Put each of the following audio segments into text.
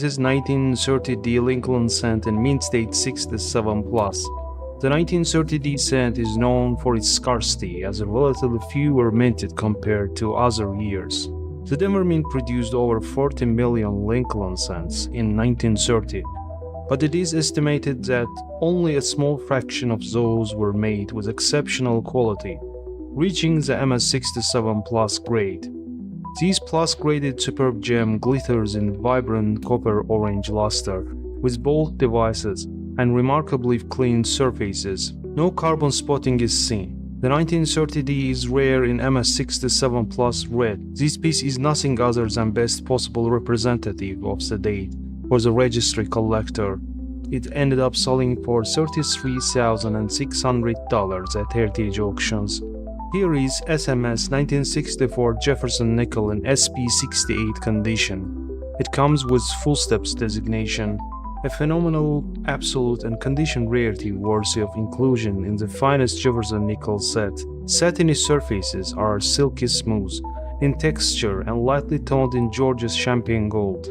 This is 1930D Lincoln cent in mint state 67 plus. The 1930D cent is known for its scarcity, as relatively few were minted compared to other years. The Denver Mint produced over 40 million Lincoln cents in 1930, but it is estimated that only a small fraction of those were made with exceptional quality, reaching the MS67 Plus grade. This plus-graded superb gem glitters in vibrant copper-orange luster, with bold devices and remarkably clean surfaces. No carbon spotting is seen. The 1930D is rare in MS67 Plus red. This piece is nothing other than best possible representative of the date for the registry collector. It ended up selling for $33,600 at heritage auctions. Here is SMS 1964 Jefferson nickel in SP68 condition. It comes with full steps designation, a phenomenal, absolute and condition rarity worthy of inclusion in the finest Jefferson nickel set. Satiny surfaces are silky smooth in texture and lightly toned in George's champagne gold.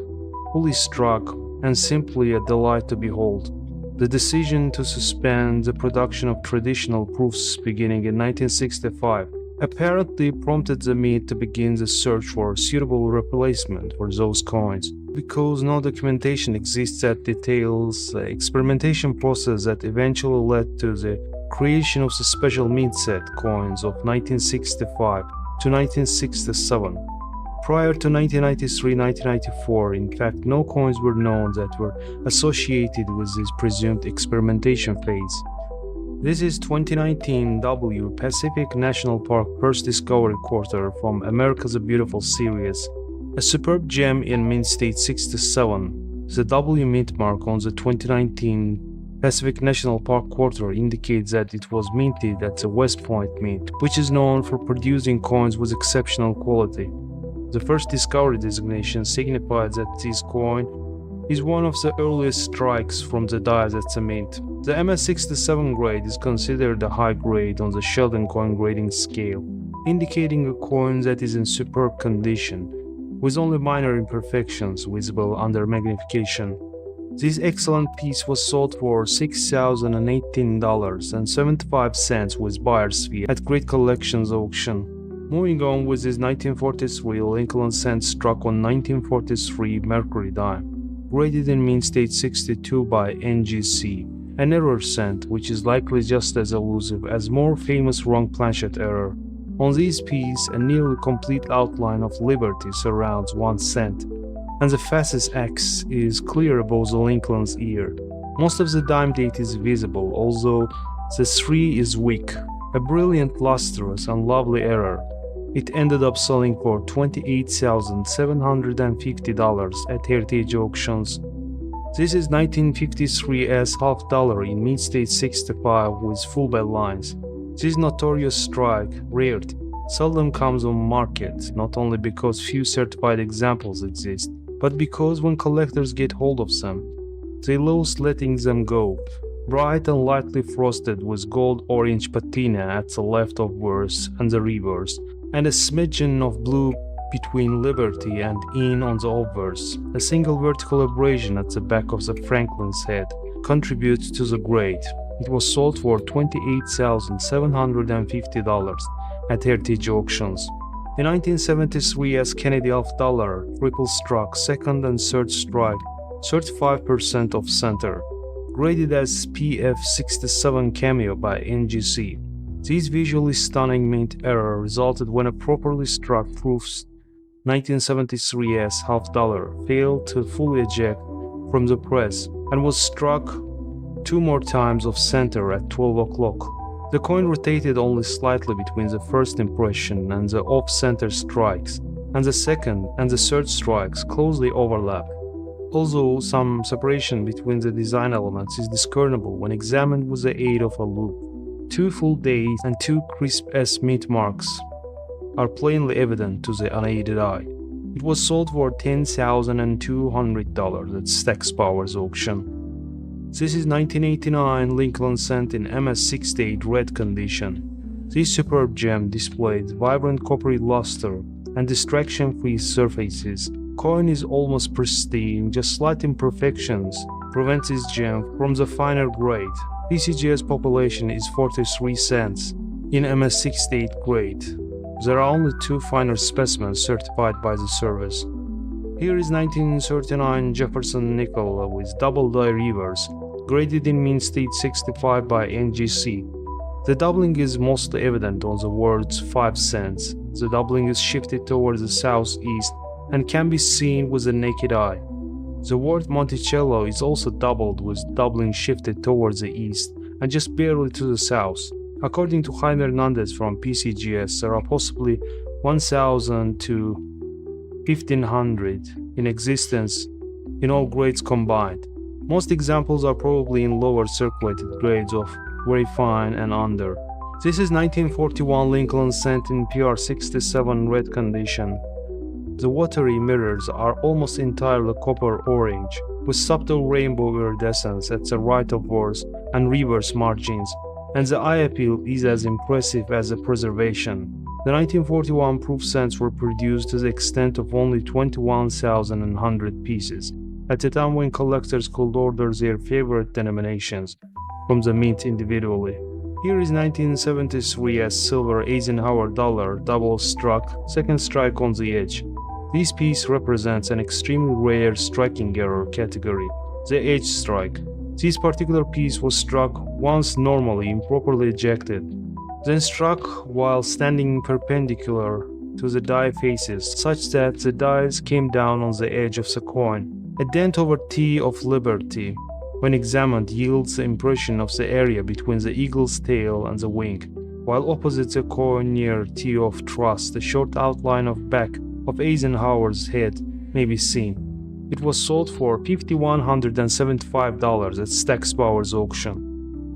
Fully struck and simply a delight to behold. The decision to suspend the production of traditional proofs beginning in 1965 apparently prompted the Mint to begin the search for a suitable replacement for those coins. Because no documentation exists that details the experimentation process that eventually led to the creation of the special mint set coins of 1965 to 1967. Prior to 1993-1994, in fact, no coins were known that were associated with this presumed experimentation phase. This is 2019 W Pacific National Park First Discovery Quarter from America's a Beautiful series. A superb gem in mint state 67. The W mint mark on the 2019 Pacific National Park Quarter indicates that it was minted at the West Point Mint, which is known for producing coins with exceptional quality. The first discovery designation signifies that this coin is one of the earliest strikes from the dies at the mint. The MS67 grade is considered a high grade on the Sheldon coin grading scale, indicating a coin that is in superb condition, with only minor imperfections visible under magnification. This excellent piece was sold for $6,018.75 with buyer's fee at Great Collections auction. Moving on with this 1943 Lincoln cent struck on 1943 Mercury dime, graded in mint state 62 by NGC, an error cent which is likely just as elusive as more famous wrong Planchet error. On this piece, a nearly complete outline of Liberty surrounds 1 cent, and the facet X is clear above the Lincoln's ear. Most of the dime date is visible, although the 3 is weak, a brilliant, lustrous and lovely error. It ended up selling for $28,750 at heritage auctions. This is 1953's half dollar in mint state 65 with full bell lines. This notorious strike, Rarity, seldom comes on market, not only because few certified examples exist, but because when collectors get hold of them, they loathe letting them go. Bright and lightly frosted with gold-orange patina at the leftovers and the reverse, and a smidgen of blue between Liberty and In on the obverse. A single vertical abrasion at the back of the Franklin's head contributes to the grade. It was sold for $28,750 at heritage auctions. In 1973, as Kennedy half dollar, triple struck, second and third strike, 35% of center, graded as PF67 cameo by NGC. This visually stunning mint error resulted when a properly struck proof's 1973's half dollar failed to fully eject from the press and was struck 2 more times off center at 12 o'clock. The coin rotated only slightly between the first impression and the off-center strikes, and the second and the third strikes closely overlap. Although some separation between the design elements is discernible when examined with the aid of a loupe, 2 full days and 2 crisp S mint marks are plainly evident to the unaided eye. It was sold for $10,200 at Stack's Powers auction. This is 1989 Lincoln cent in MS68 red condition. This superb gem displays vibrant coppery luster and distraction-free surfaces, coin is almost pristine, just slight imperfections prevents its gem from the finer grade. PCGS population is 43 cents in MS68 grade. There are only 2 finer specimens certified by the service. Here is 1939 Jefferson nickel with double die reverse, graded in mint state 65 by NGC. The doubling is mostly evident on the words 5 cents. The doubling is shifted towards the southeast and can be seen with the naked eye. The word Monticello is also doubled with doubling shifted towards the east and just barely to the south. According to Jaime Hernandez from PCGS, there are possibly 1,000 to 1,500 in existence in all grades combined. Most examples are probably in lower circulated grades of very fine and under. This is 1941 Lincoln cent in PR67 red condition. The watery mirrors are almost entirely copper-orange, with subtle rainbow iridescence at the right of verse and reverse margins, and the eye appeal is as impressive as the preservation. The 1941 proof cents were produced to the extent of only 21,100 pieces, at a time when collectors could order their favorite denominations from the mint individually. Here is 1973 as silver Eisenhower dollar double struck, second strike on the edge. This piece represents an extremely rare striking error category, the edge strike. This particular piece was struck once normally improperly ejected, then struck while standing perpendicular to the die faces such that the dies came down on the edge of the coin. A dent over T of Liberty, when examined, yields the impression of the area between the eagle's tail and the wing, while opposite the coin near T of Trust, the short outline of back of Eisenhower's head may be seen. It was sold for $5,175 at Stack's Bowers auction.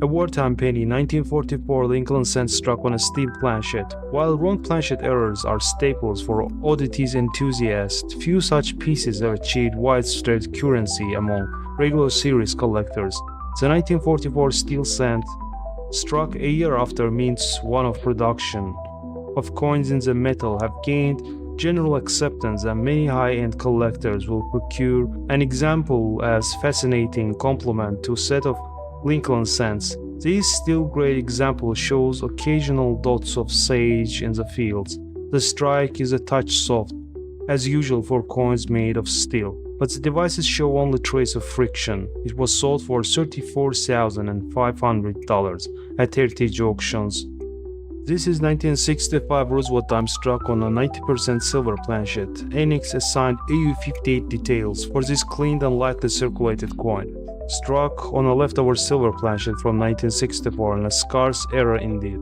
A wartime penny 1944 Lincoln cent struck on a steel planchet. While wrong planchet errors are staples for oddities enthusiasts, few such pieces have achieved widespread currency among regular series collectors. The 1944 steel cent struck a year after mint's one of production of coins in the metal have gained general acceptance, and many high-end collectors will procure an example as fascinating complement to a set of Lincoln cents. This steel grade example shows occasional dots of sage in the fields. The strike is a touch soft, as usual for coins made of steel, but the devices show only trace of friction. It was sold for $34,500 at Heritage auctions. This is 1965 Roosevelt time struck on a 90% silver planchet. Enix assigned AU58 details for this cleaned and lightly circulated coin. Struck on a leftover silver planchet from 1964 and a scarce error indeed.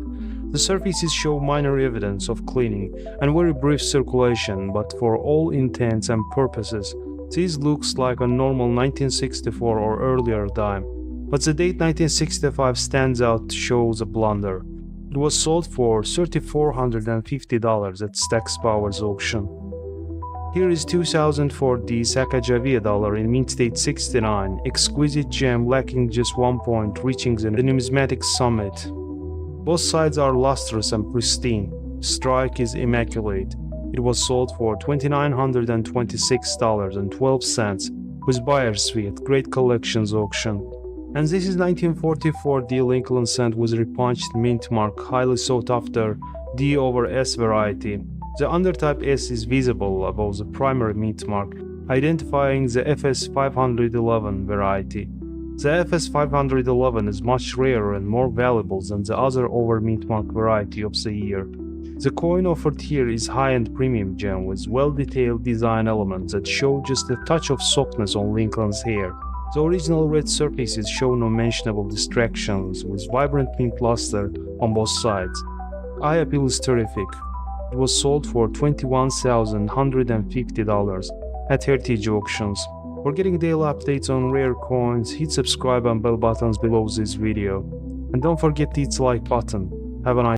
The surfaces show minor evidence of cleaning and very brief circulation, but for all intents and purposes, this looks like a normal 1964 or earlier dime. But the date 1965 stands out to show the blunder. It was sold for $3,450 at Stack's Bowers auction. Here is 2004D Sacagawea dollar in mint state 69, exquisite gem lacking just 1 point, reaching the numismatic summit. Both sides are lustrous and pristine. Strike is immaculate. It was sold for $2,926.12 with buyer's fee at Great Collections auction. And this is 1944 D Lincoln cent with repunched mint mark, highly sought after D over S variety. The undertype S is visible above the primary mint mark, identifying the FS 511 variety. The FS 511 is much rarer and more valuable than the other over mint mark variety of the year. The coin offered here is high-end premium gem with well-detailed design elements that show just a touch of softness on Lincoln's hair. The original red surfaces show no mentionable distractions, with vibrant pink luster on both sides. Eye appeal is terrific. It was sold for $21,150 at Heritage auctions. For getting daily updates on rare coins, hit subscribe and bell buttons below this video. And don't forget to hit the like button. Have a nice